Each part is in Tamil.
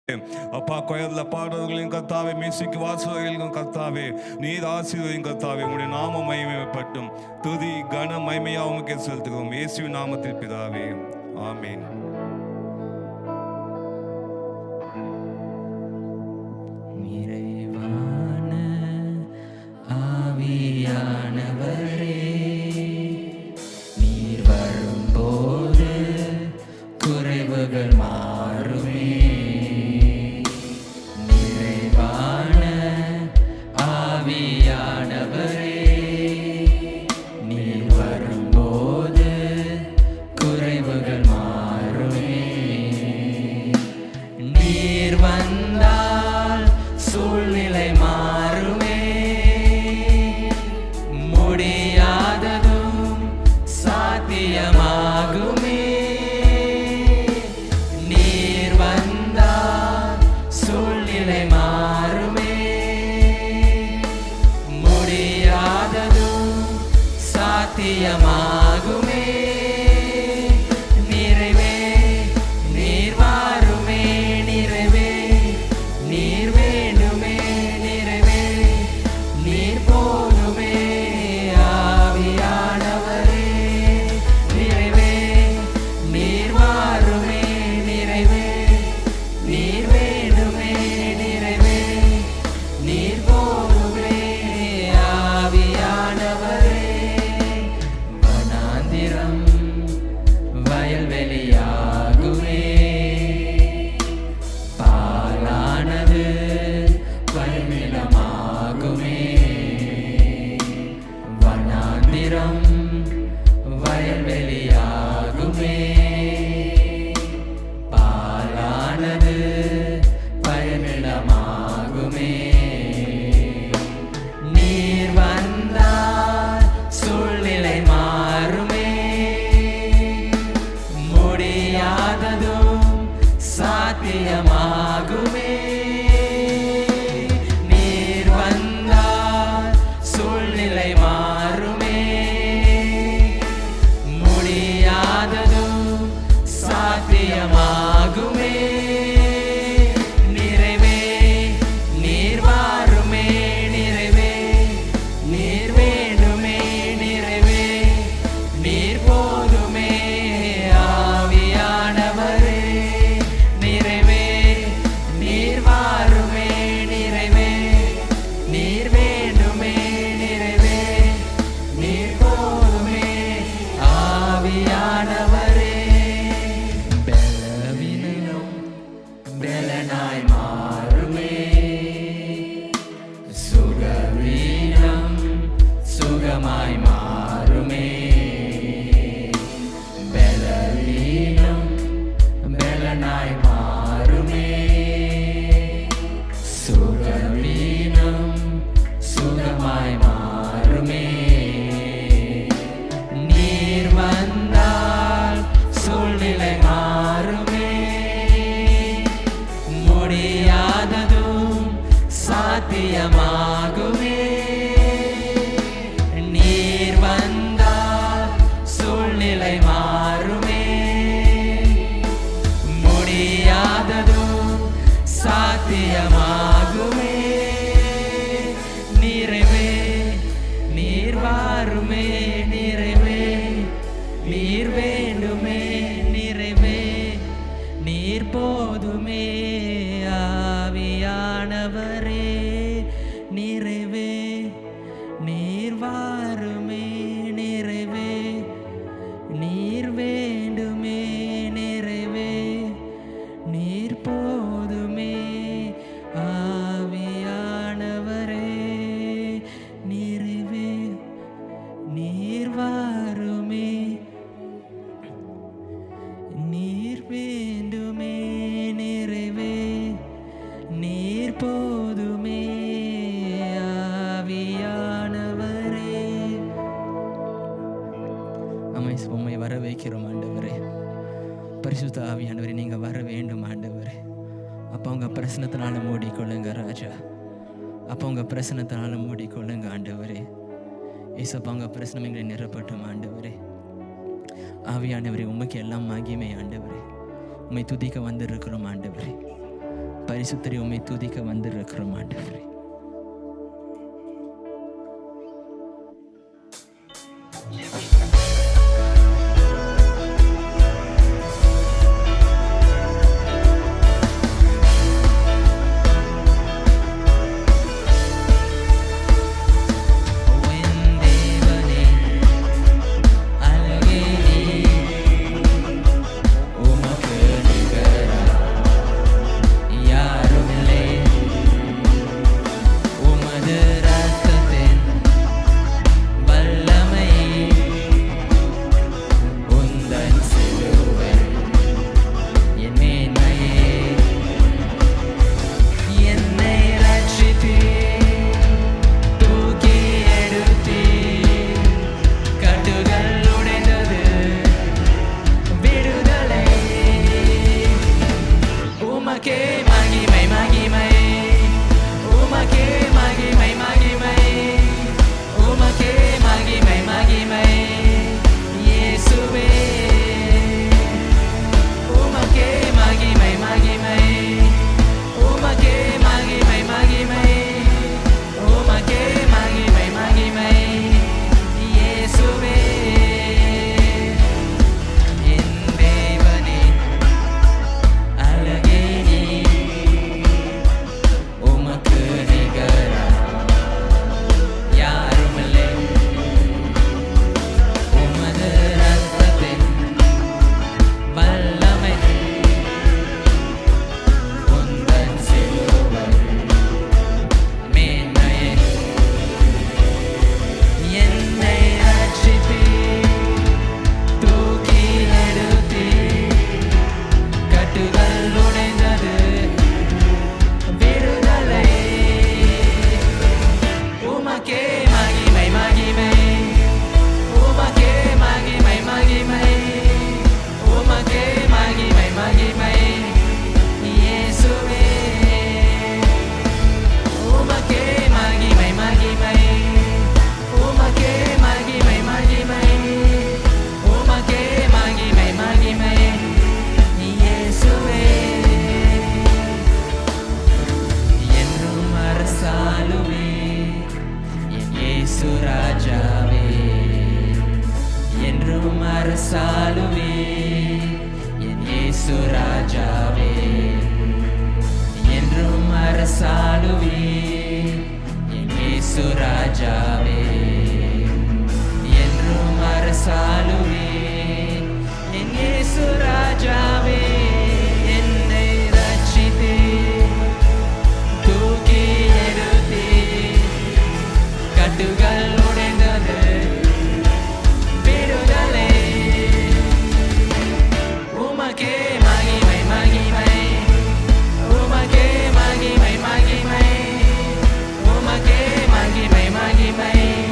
அப்பா கோயிலில் பாடுறவர்களையும் கர்த்தாவே, மியூசிக் வாசகர்களுக்கும் கர்த்தாவே நீர் ஆசீர்வதியும் கர்த்தாவே. உங்களுடைய நாம மகிமைப்பட்டும். துதி கன மகிமையாக உமக்கே செலுத்துகிறோம் இயேசுவின் நாமத்தில் பிதாவே, ஆமீன். பரிசுத்த ஆவியானவரே, நீங்கள் வர வேண்டும் ஆண்டவரே. அப்போ உங்கள் பிரசனத்தினால மூடிக்கொள்ளுங்க ராஜா. அப்போ உங்கள் பிரசனத்தினால மூடிக்கொள்ளுங்க ஆண்டவரே. ஏசப்பா உங்கள் பிரசனம் எங்களை நிரப்பட்டும் ஆண்டவரே. ஆவியானவரே, உமக்கு எல்லாம் மகிமை ஆண்டவரே. உம்மை துதிக்க வந்திருக்கிறோம் ஆண்டவரே. பரிசுத்தரை உம்மை துதிக்க வந்திருக்கிறோம் ஆண்டவரே. அரசாளுவே என் இயேசு ராஜாவே, என்றும் அரசாளுவே என் இயேசு ராஜாவே, என்றும் அரசாளுவே என் இயேசு ராஜாவே. என்னை ரட்சித்தே தூக்கி எடுத்தே, கட்டுகள் உடைந்தது விடுதலை. உமக்கே மகிமை மகிமை, உமக்கே மகிமை மகிமை, உமக்கே மகிமை மகிமை.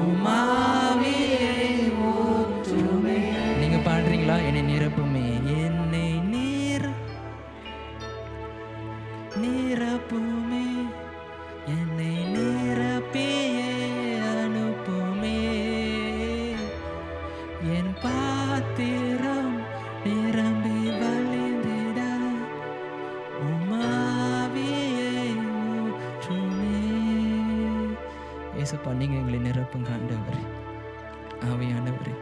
உமாவியை ஊற்றுமே. நீங்க பாடுறீங்களா? என்னை நிரப்புமே, என்னை நிரப்புமே, என்னை நிரப்பியே அனுப்புமே. என் பாத்திரம் நிரம்பி வழிந்திட உமாவியை ஊற்றுமே. ஏசப்பா, நீங்க எங்களை நிரப்புங்க ஆண்டவரே. ஆவியானவரே,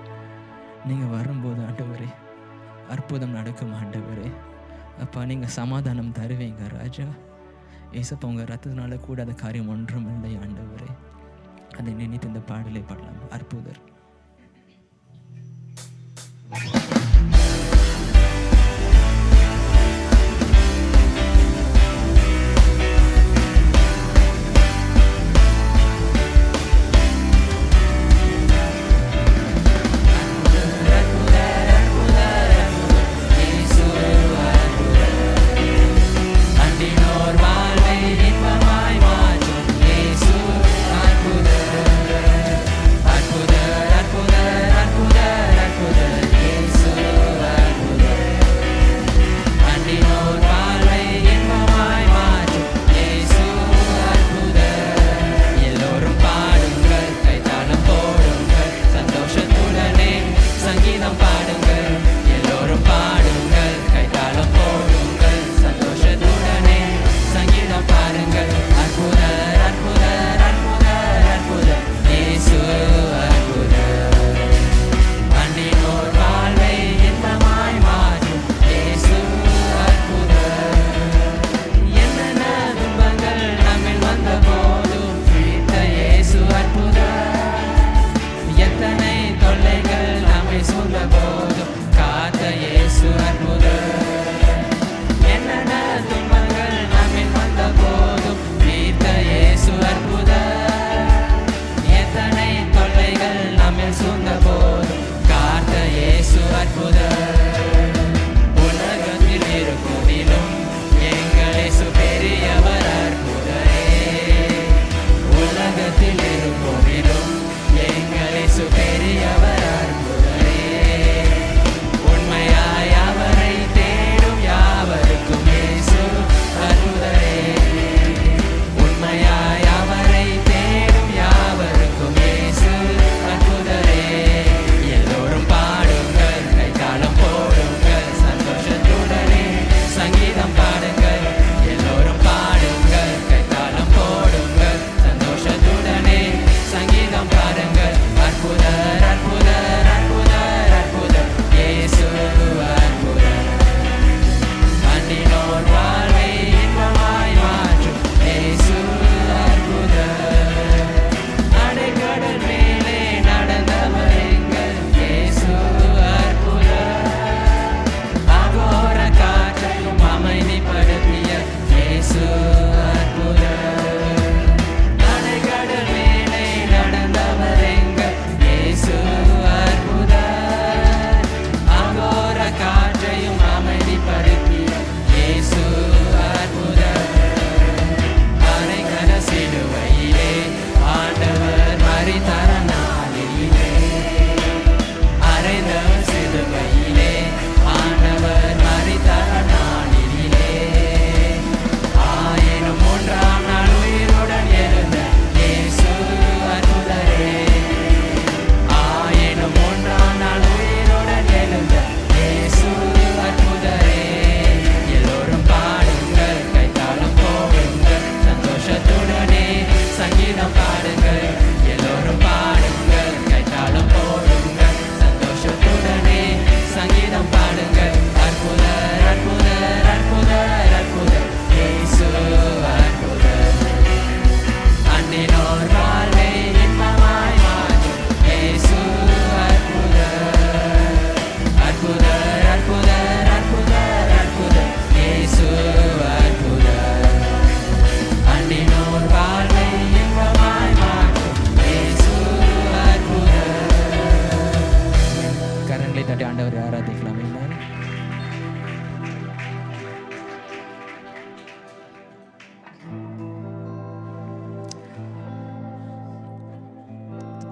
நீங்க வரும்போது ஆண்டவரே அற்புதம் நடக்கும் ஆண்டவரே. அப்பா, நீங்க சமாதானம் தருவீங்க ராஜா. ஏசப்பா, உங்க ரத்தத்தினால கூட அந்த காரியம் ஒன்றும் இல்லை ஆண்டவரே. அதை நினைத்து இந்த பாடலை பாடலாம். அற்புதர்.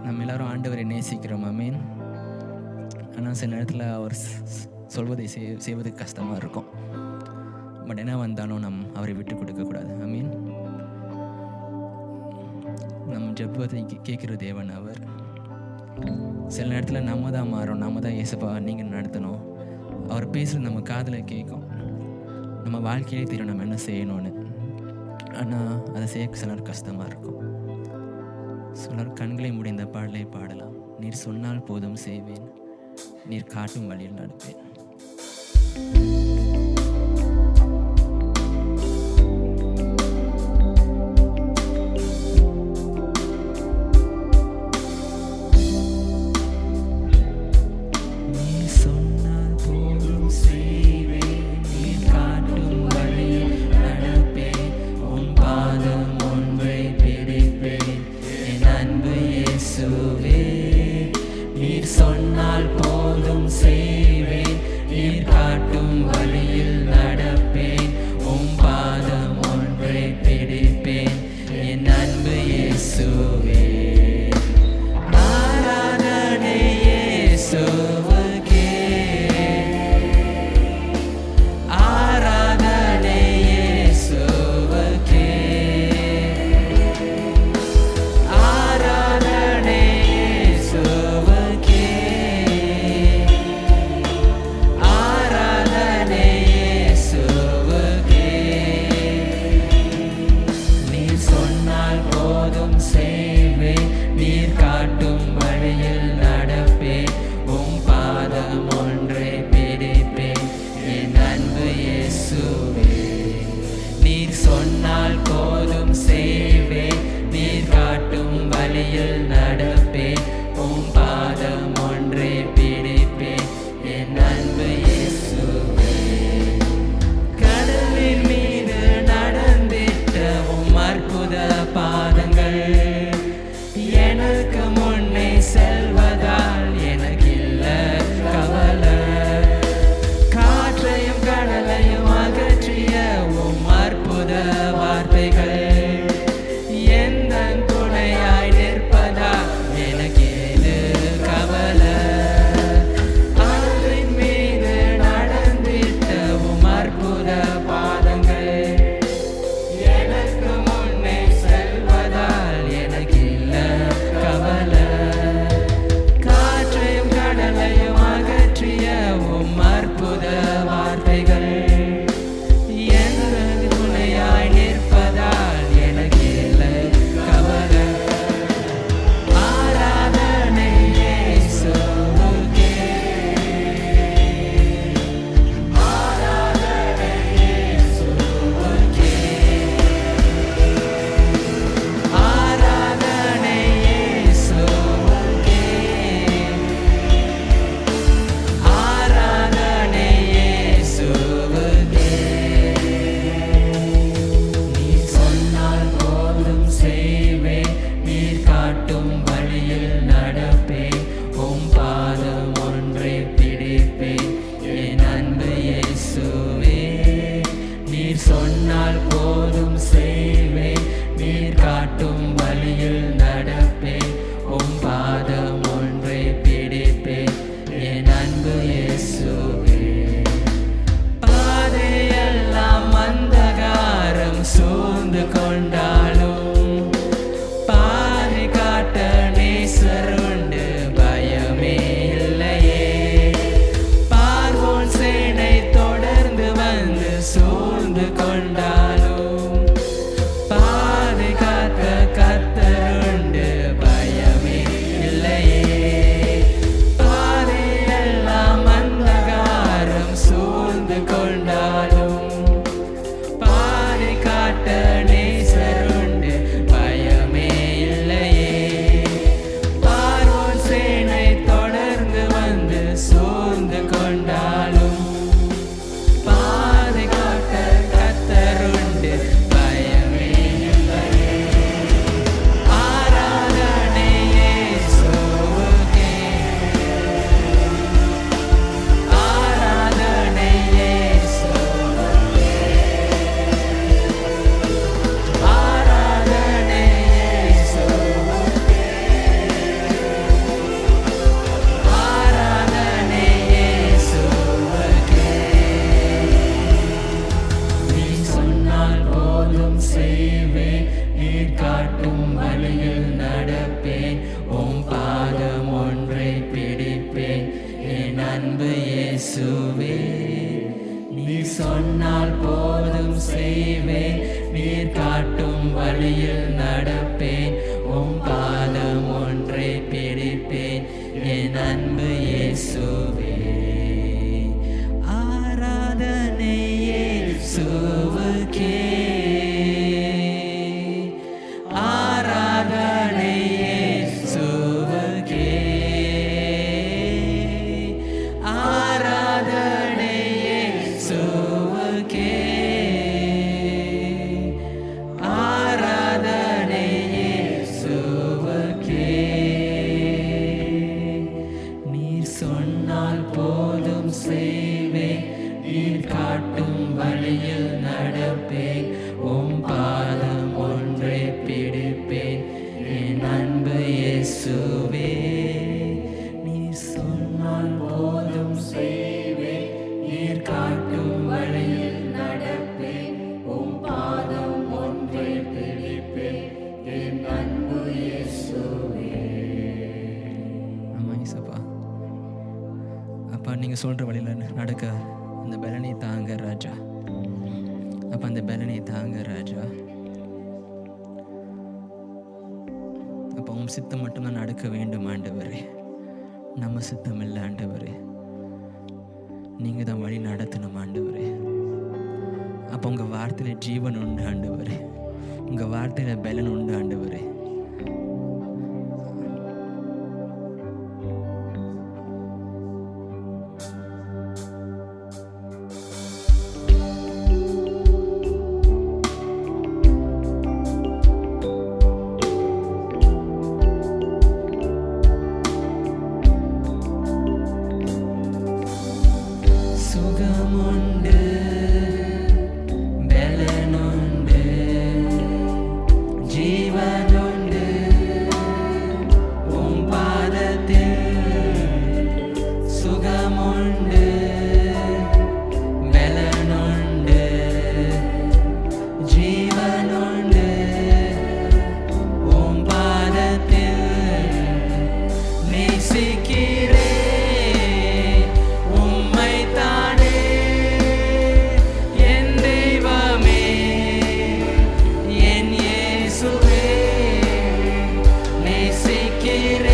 நம்ம எல்லாரும் ஆண்டவரை நேசிக்கிறோம். ஆமீன். ஆனால் சில நேரத்தில் அவர் சொல்வதை செய்வதுக்கு கஷ்டமாக இருக்கும். பட் என்ன வந்தாலும் அவரை விட்டு கொடுக்கக்கூடாது. ஆமீன். நம் ஜெபத்தை கேட்குற தேவன் அவர். சில நேரத்தில் நம்ம தான் மாறோம், நம்ம தான் இயேசுப்பா நீங்கள் நடத்தணும். அவர் பேசுகிறது நம்ம காதில் கேட்கும், நம்ம வாழ்க்கையிலே தெரியும் நம்ம என்ன செய்யணும்னு. ஆனால் அதை செய்ய சில நேரம் கஷ்டமாக இருக்கும். சிலர் கண்களை முடிந்த பாடலை பாடலாம். நீர் சொன்னால் போதும் செய்வேன், நீர் காட்டும் வழியில் நடப்பேன். சொன்னால் போதும் செய்வேன், நீர் காட்டும் வழியில் நடப்பேன், உம் பாதம் ஒன்றை பிடிப்பேன், என் அன்பு இயேசுவே. ஆராதனை இயேசுவுக்கே, ஆராதனை இயேசுவுக்கே, ஆராதனை இயேசுவுக்கே, ஆராதனை இயேசுவுக்கே. நீர் சொன்னால் போதும் செய்வேன், நீர் காட்டும் வழியில் நடப்பேன், உம் பாதம் ஒன்றை பிடிப்பேன், என் அன்பு இயேசுவே. நீர் சொன்னால் போதும் செய்வேன், நீர் காட்டும் வழியில் நடப்பேன், உம் பாதம் ஒன்றை பிடிப்பேன், என் அன்பு இயேசுவே. கடலின் மீது நடந்திட்ட உம் அற்புத பாதங்கள் எனக்கு முன்னே செல்வதால் எனக்கில்ல கவலை. காற்றையும் கடலையும் அகற்றிய உம் அற்புத வார்த்தைகள் எந்தன் துணையாய் நிற்பதால் எனக்கேது கவலை. இயேசுவே நீ சொன்னால் போதும் செய்வேன், நீர் காட்டும் வழியில் நடப்பேன், உம் பாதம் ஒன்றை பிடிப்பேன் என் அன்பு இயேசுவே. ஆராதனை இயேசுவுக்கே, ஆராதனை இயேசுவுக்கே, ஆராதனை இயேசுவுக்கே, ஆராதனை இயேசுவுக்கே. நீர் சொன்னால் போதும் செய்வேன், நீர் காட்டும் வழியில் நடப்பேன், உம் பாதம் ஒன்றை பிடிப்பேன் என் அன்பு இயேசுவே. நீர் சொன்னால் போதும் செய்வேன், நீர் காட்டும் வழியில் நடப்பேன், உம் பாதம் ஒன்றை பிடிப்பேன் என் அன்பு இயேசுவே. ஆமாம் இயேசப்பா. அப்பா நீங்கள் சொல்கிற வழியில் நடக்க அந்த பலனை தாங்க ராஜா. அப்பா அந்த பலனை தாங்க ராஜா. அப்பா உம் சித்தம் மட்டும்தான் நடக்க வேண்டும் ஆண்டவரே, நம்ம சித்தம் இல்லை ஆண்டவரே. நீங்கள் தான் வழி நடத்தணும் ஆண்டவரே. அப்போ உங்கள் வார்த்தையில் ஜீவன் உண்டு ஆண்டவரே, உங்கள் வார்த்தையில் பலன் உண்டு ஆண்டவரே. சுகமுண்டு, பலனுண்டு, ஜீவனுண்டு, உம் பாதத்தில். சுகமுண்டு, பலனுண்டு, ஜீவனுண்டு, உம் பாதத்தில். நேசிக்கிறேன் உம்மைத்தானே என் தெய்வமே, என் இயேசுவே. நேசிக்கிறேன்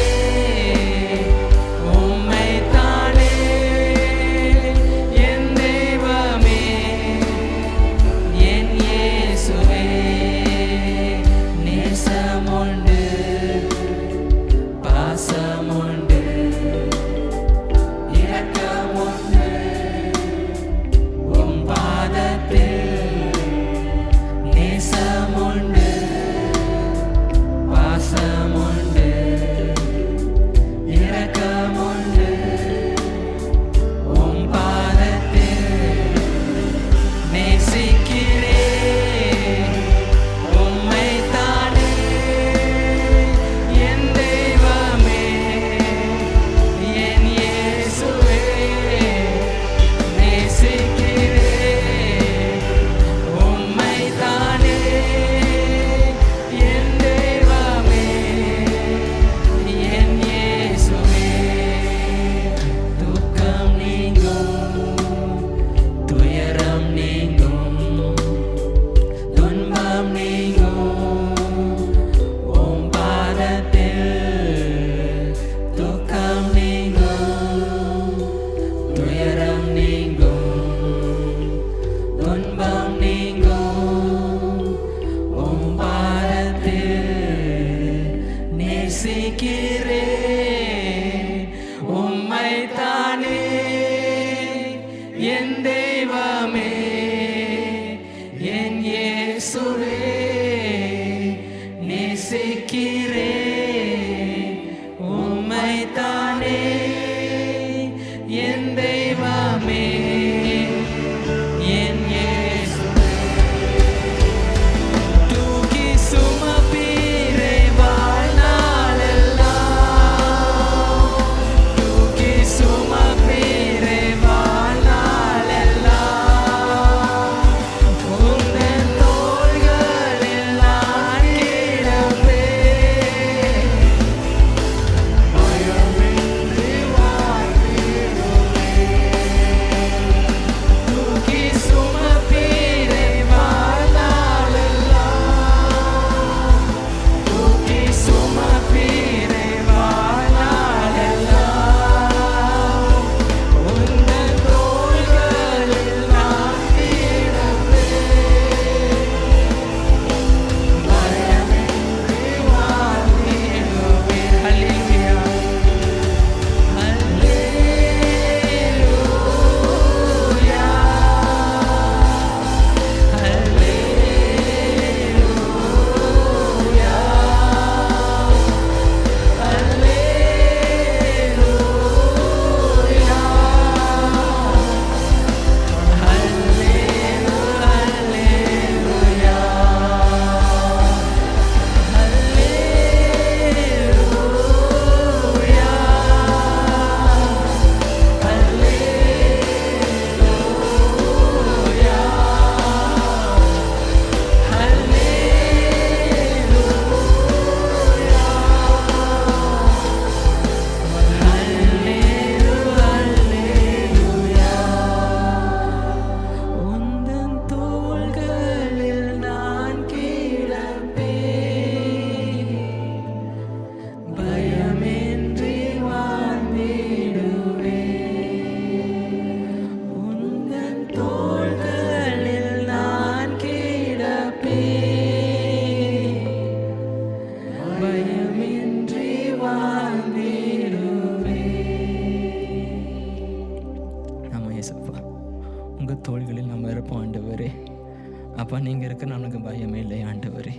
அவனுக்கு பயமே இல்லை ஆண்டவரே.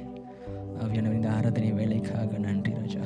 ஆவியானவர் இந்த ஆராதனை வேலைக்காக நன்றி ராஜா.